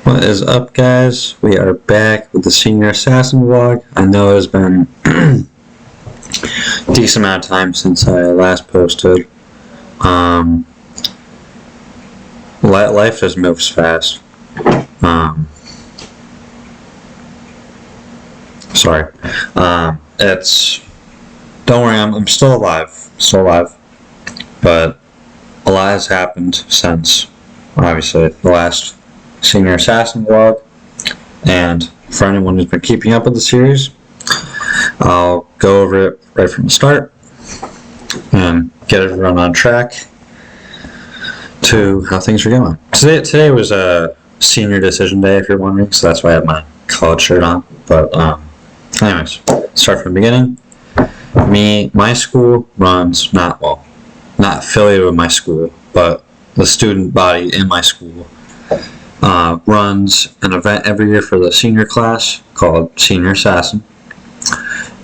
What is up, guys? We are back with the Senior Assassin vlog. I know it's been a decent amount of time since I last posted. Life just moves fast. Sorry. Don't worry, I'm still alive. But a lot has happened since, obviously, the last Senior Assassin vlog, and for anyone who's been keeping up with the series, I'll go over it right from the start and get everyone on track to how things are going. Today was a senior decision day, if you're wondering, so that's why I have my college shirt on. But anyways, start from the beginning. My school runs not affiliated with my school, but the student body in my school runs an event every year for the senior class called Senior Assassin,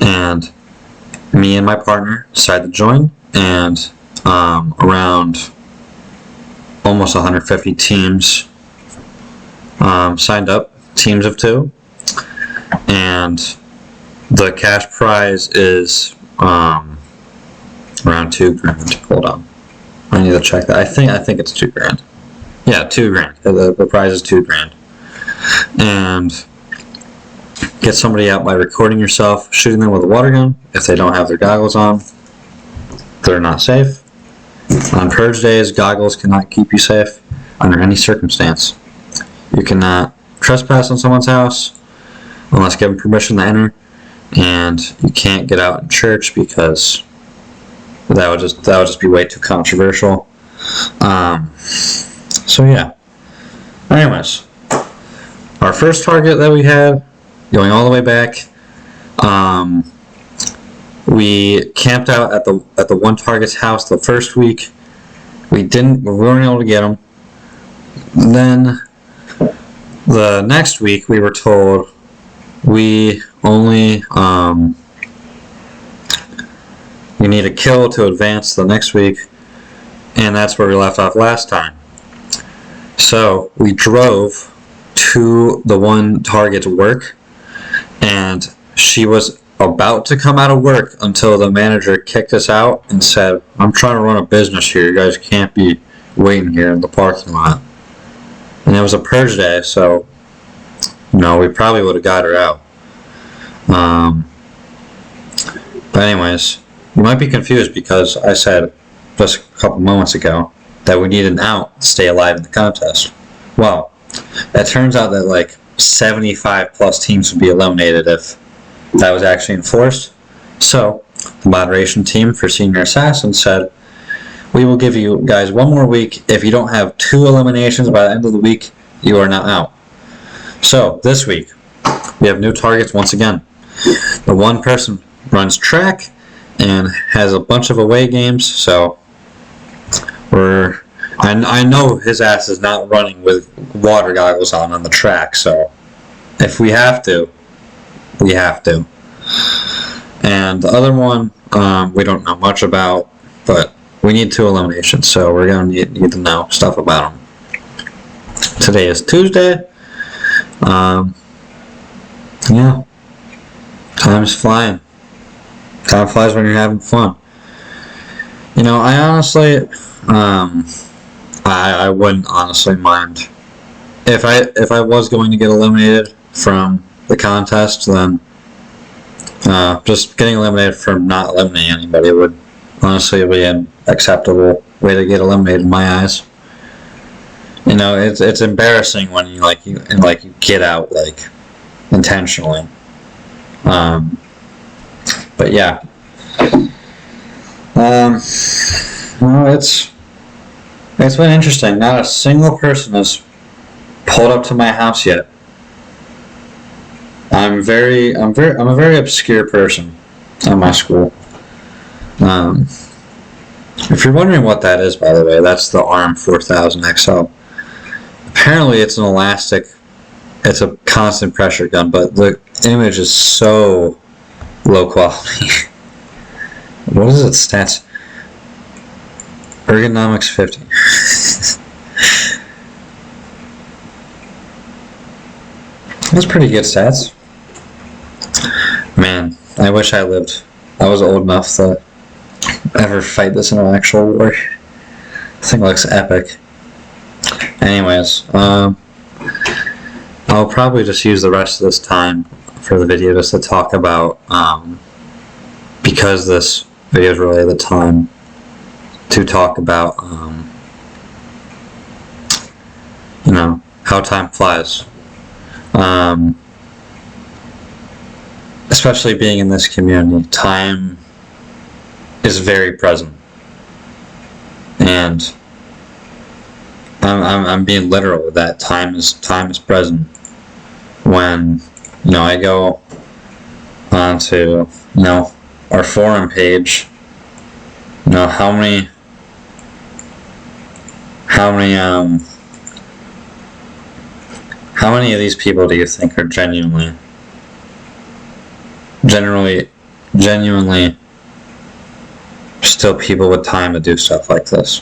and me and my partner decided to join, and around almost 150 teams signed up, teams of 2, and the cash prize is around $2,000. Hold on, I need to check that. I think it's $2,000. Yeah, $2,000. The prize is $2,000. And get somebody out by recording yourself, shooting them with a water gun. If they don't have their goggles on, they're not safe. On purge days, goggles cannot keep you safe under any circumstance. You cannot trespass on someone's house unless given permission to enter, and you can't get out in church because that would just be way too controversial. So yeah. Anyways, our first target that we had, going all the way back, we camped out at the one target's house the first week. We weren't able to get him. Then the next week we were told we only we need a kill to advance the next week, and that's where we left off last time. So we drove to the one target's work, and she was about to come out of work until the manager kicked us out and said, "I'm trying to run a business here. You guys can't be waiting here in the parking lot." And it was a purge day, so we probably would have got her out. But anyways, you might be confused because I said just a couple moments ago that we need an out to stay alive in the contest. Well, it turns out that like 75 plus teams would be eliminated if that was actually enforced. So the moderation team for Senior Assassin said, "We will give you guys one more week. If you don't have 2 eliminations by the end of the week, you are not out." So this week we have new targets once again. The one person runs track and has a bunch of away games, so I know his ass is not running with water goggles on the track, so if we have to, we have to. And the other one, we don't know much about, but we need 2 eliminations, so we're going to need to know stuff about them. Today is Tuesday. Yeah. Time's flying. Time flies when you're having fun. I honestly, I wouldn't honestly mind if I was going to get eliminated from the contest. Then just getting eliminated from not eliminating anybody would honestly be an acceptable way to get eliminated in my eyes. It's embarrassing when you get out intentionally. But yeah. It's been interesting. Not a single person has pulled up to my house yet. I'm a very obscure person at my school. If you're wondering what that is, by the way, that's the ARM 4000 XL. Apparently it's an elastic, it's a constant pressure gun, but the image is so low quality. What is its stats? Ergonomics 50. That's pretty good stats. Man, I wish I was old enough to ever fight this in an actual war. This thing looks epic. Anyways, I'll probably just use the rest of this time for the video just to talk about, because this video is really the time to talk about, you know, how time flies. Especially being in this community, time is very present, and I'm being literal with that. Time is present. When, you know, I go onto, you know, our forum page, you know, how many of these people do you think are genuinely still people with time to do stuff like this?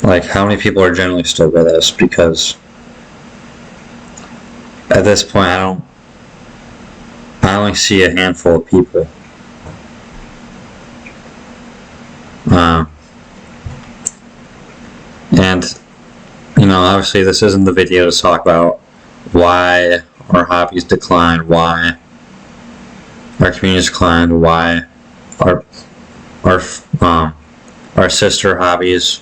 Like, how many people are generally still with us? Because at this point, I only see a handful of people. And, you know, obviously this isn't the video to talk about why our hobbies declined, why our communities declined, why our sister hobbies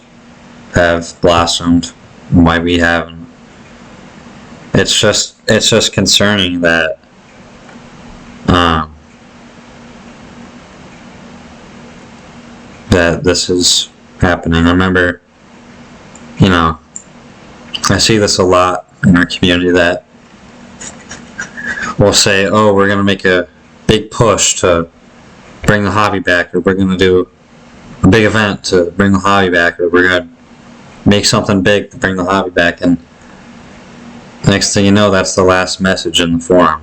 have blossomed, why we haven't. It's just concerning that that this is happening. I remember, you know, I see this a lot in our community that will say, oh, we're going to make a big push to bring the hobby back, or we're going to do a big event to bring the hobby back, or we're going to make something big to bring the hobby back, and next thing you know, that's the last message in the forum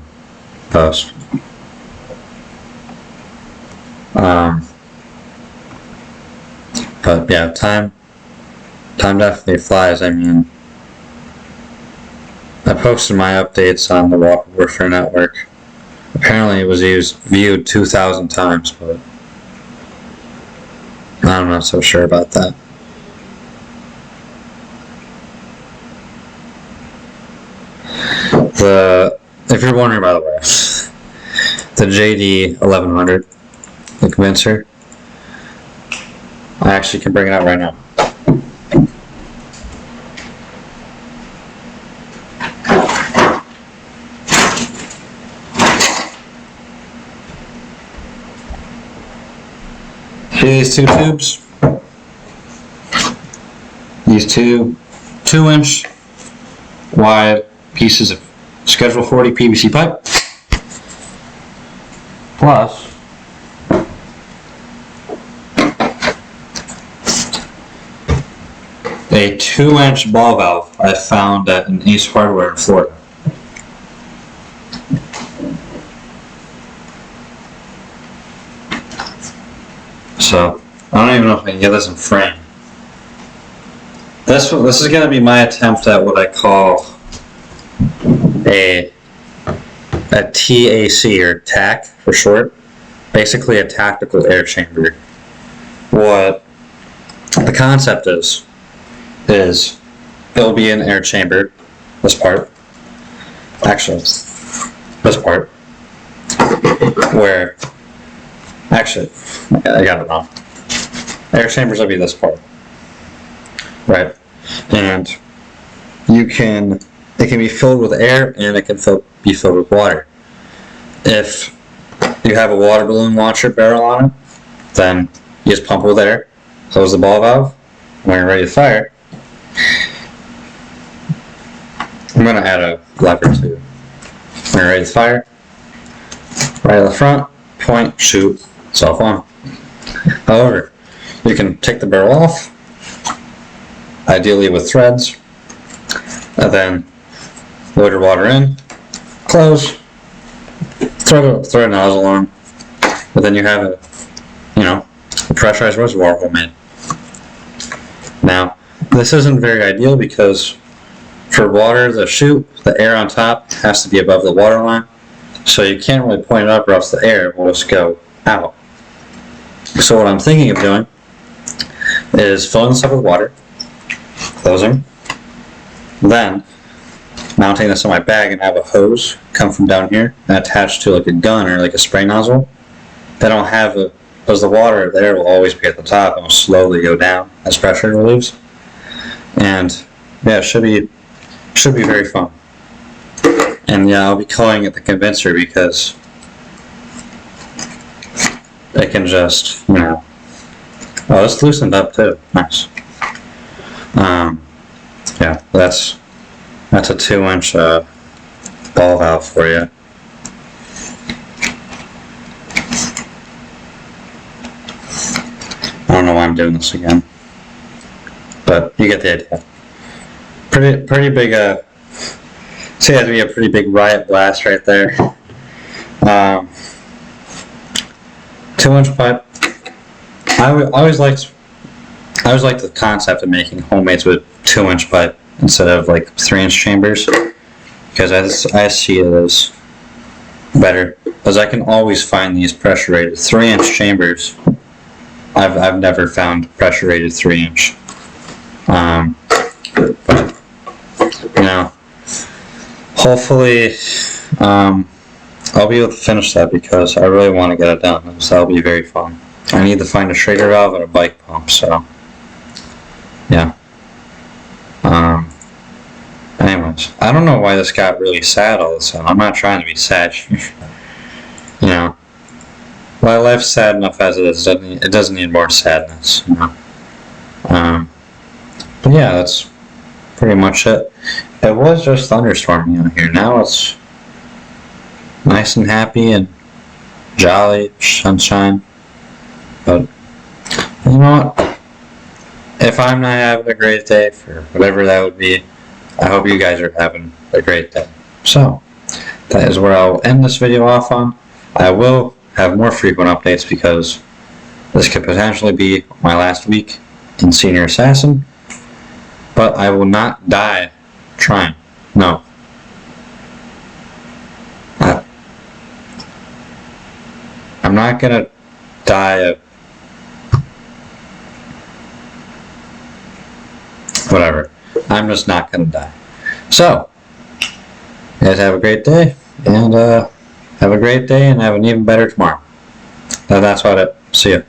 post. But yeah, time definitely flies. I mean, I posted my updates on the Walker Warfare Network. Apparently it was viewed 2,000 times, but I'm not so sure about that. If you're wondering, by the way, the JD 1100, the condenser, I actually can bring it out right now. See these two tubes? These two 2-inch wide pieces of Schedule 40 PVC pipe, plus a 2-inch ball valve I found at an Ace Hardware in Florida. So I don't even know if I can get this in frame. This is going to be my attempt at what I call a TAC, or TAC for short, basically a tactical air chamber. What the concept is it'll be an air chamber, this part, actually this part, where, actually, I got it wrong. Air chambers will be this part, right? And it can be filled with air, and it can be filled with water. If you have a water balloon launcher barrel on it, then you just pump it with air, close the ball valve. When you're ready to fire, I'm going to add a lever too. When you're ready to fire, right at the front, point, shoot, it's all fun. However, you can take the barrel off, ideally with threads, and then load your water in, close, throw a nozzle on, but then you have a pressurized reservoir homemade. Now, This isn't very ideal because for water to shoot, the air on top has to be above the water line. So you can't really point it up or else the air will just go out. So what I'm thinking of doing is filling this up with water, closing, then mounting this on my bag and have a hose come from down here and attach to like a gun or like a spray nozzle. Then I'll have a, because the water there will always be at the top and will slowly go down as pressure relieves. And yeah, it should be very fun. And yeah, I'll be calling it the convincer because it can just, you know, oh, it's loosened up too. Nice. Yeah, that's a 2-inch ball valve for you. I don't know why I'm doing this again, but you get the idea. Pretty big. So it had to be a pretty big riot blast right there. 2-inch pipe. I always liked the concept of making homemades with 2-inch pipe instead of like 3-inch chambers, because I see it as better, because I can always find these pressure rated 3-inch chambers. I've never found pressure rated 3-inch. But you know, hopefully I'll be able to finish that because I really want to get it done. So that'll be very fun. I need to find a trigger valve and a bike pump, so yeah. Anyways, I don't know why this got really sad all of a sudden. I'm not trying to be sad. You know, my life's sad enough as it is. It doesn't need more sadness, you know. But yeah, that's pretty much it. It was just thunderstorming out here. Now it's nice and happy and jolly, sunshine. But you know what? If I'm not having a great day, for whatever that would be, I hope you guys are having a great day. So, that is where I'll end this video off on. I will have more frequent updates because this could potentially be my last week in Senior Assassin. But I will not die trying. No. I'm not gonna die of whatever. I'm just not gonna die. So, you guys have a great day, and have a great day, and have an even better tomorrow. That's about it. See ya.